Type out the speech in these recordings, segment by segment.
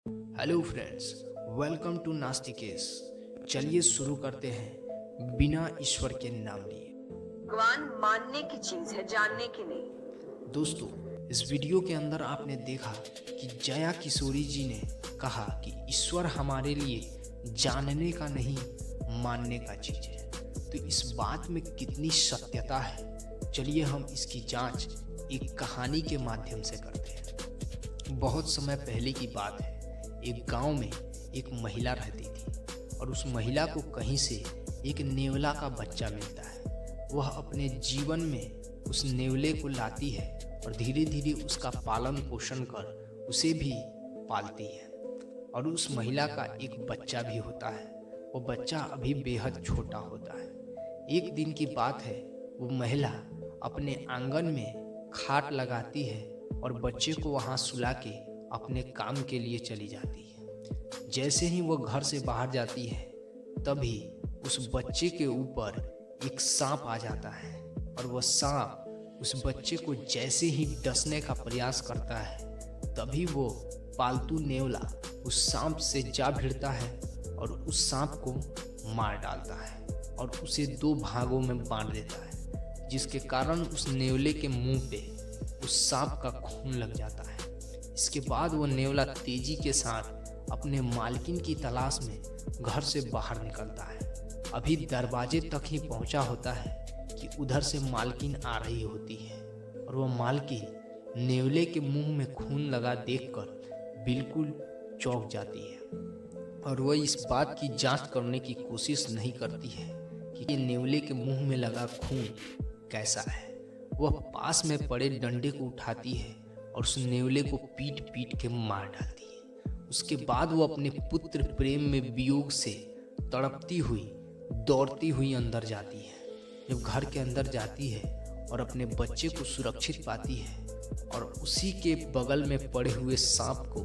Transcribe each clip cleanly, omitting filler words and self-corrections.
Hello friends, welcome to नास्तिकेस। चलिए शुरू करते हैं बिना ईश्वर के नाम लिए। भगवान मानने की चीज है, जानने की नहीं। दोस्तों, इस वीडियो के अंदर आपने देखा कि जया किशोरी जी ने कहा कि ईश्वर हमारे लिए जानने का नहीं, मानने का चीज है। तो इस बात में कितनी सत्यता है, चलिए हम इसकी जांच एक कहानी के माध्यम से करते हैं। बहुत समय पहले की बात है। एक गांव में एक महिला रहती थी और उस महिला को कहीं से एक नेवला का बच्चा मिलता है। वह अपने जीवन में उस नेवले को लाती है और धीरे धीरे उसका पालन पोषण कर उसे भी पालती है। और उस महिला का एक बच्चा भी होता है। वो बच्चा अभी बेहद छोटा होता है। एक दिन की बात है, वो महिला अपने आंगन में खाट लगाती है और बच्चे को वहां सुला के अपने काम के लिए चली जाती है। जैसे ही वो घर से बाहर जाती है, तभी उस बच्चे के ऊपर एक सांप आ जाता है और वह सांप उस बच्चे को जैसे ही डसने का प्रयास करता है, तभी वो पालतू नेवला उस सांप से जा भिड़ता है और उस सांप को मार डालता है और उसे दो भागों में बांट देता है, जिसके कारण उस नेवले के मुंह पे उस सांप का खून लग जाता है। इसके बाद वो नेवला तेजी के साथ अपने मालकिन की तलाश में घर से बाहर निकलता है। अभी दरवाजे तक ही पहुंचा होता है कि उधर से मालकिन आ रही होती है और वह मालकिन नेवले के मुंह में खून लगा देखकर बिल्कुल चौंक जाती है और वह इस बात की जांच करने की कोशिश नहीं करती है कि ये नेवले के मुंह में लगा खून कैसा है। वह पास में पड़े डंडे को उठाती है और उस नेवले को पीट पीट के मार डालती है। उसके बाद वो अपने पुत्र प्रेम में वियोग से तड़पती हुई दौड़ती हुई अंदर जाती है। जब घर के अंदर जाती है और अपने बच्चे को सुरक्षित पाती है और उसी के बगल में पड़े हुए सांप को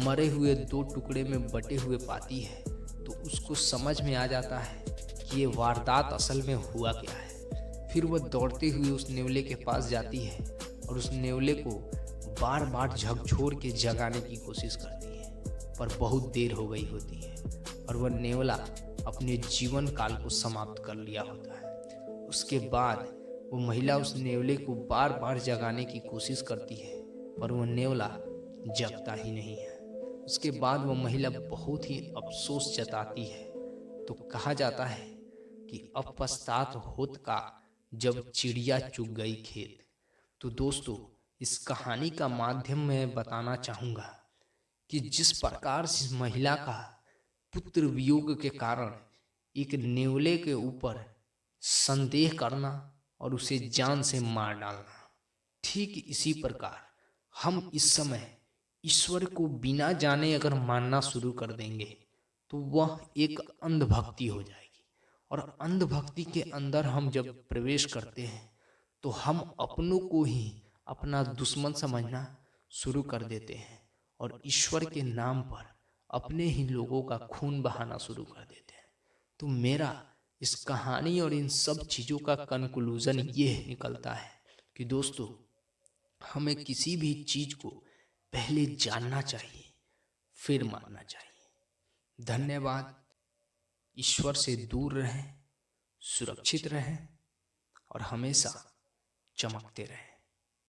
मरे हुए दो टुकड़े में बटे हुए पाती है, तो उसको समझ में आ जाता है कि ये वारदात असल में हुआ क्या है। फिर वह दौड़ते हुए उस नेवले के पास जाती है और उस नेवले को बार बार झकझोर के जगाने की कोशिश करती है, पर बहुत देर हो गई होती है और वह नेवला अपने जीवन काल को समाप्त कर लिया होता है। उसके बाद वो महिला उस नेवले को बार बार जगाने की कोशिश करती है, पर वह नेवला जगता ही नहीं है। उसके बाद वह महिला बहुत ही अफसोस जताती है। तो कहा जाता है कि अब पछतात होत का, जब चिड़िया चुग गई खेत। तो दोस्तों, इस कहानी का माध्यम में बताना चाहूँगा कि जिस प्रकार से इस महिला का पुत्र वियोग के कारण एक नेवले के ऊपर संदेह करना और उसे जान से मार डालना, ठीक इसी प्रकार हम इस समय ईश्वर को बिना जाने अगर मानना शुरू कर देंगे तो वह एक अंधभक्ति हो जाएगी। और अंधभक्ति के अंदर हम जब प्रवेश करते हैं तो हम अपनों को ही अपना दुश्मन समझना शुरू कर देते हैं और ईश्वर के नाम पर अपने ही लोगों का खून बहाना शुरू कर देते हैं। तो मेरा इस कहानी और इन सब चीज़ों का कंक्लूजन ये निकलता है कि दोस्तों, हमें किसी भी चीज़ को पहले जानना चाहिए, फिर मानना चाहिए। धन्यवाद। ईश्वर से दूर रहें, सुरक्षित रहें और हमेशा चमकते रहें।